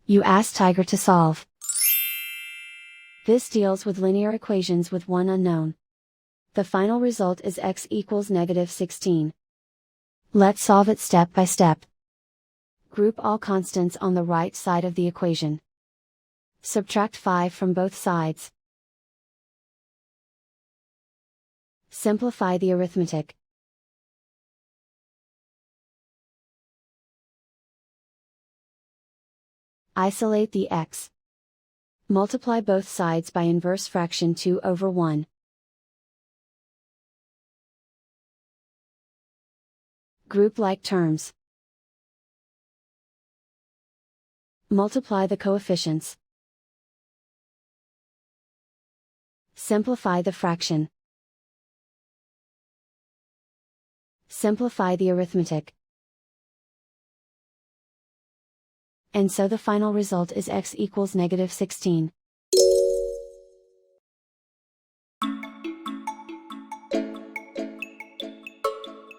You ask Tiger to solve. This deals with linear equations with one unknown. The final result is x equals -16. Let's solve it step by step. Group all constants on the right side of the equation. Subtract 5 from both sides. Simplify the arithmetic. Isolate the x. Multiply both sides by inverse fraction 2/1. Group like terms. Multiply the coefficients. Simplify the fraction. Simplify the arithmetic. And so the final result is x equals -16.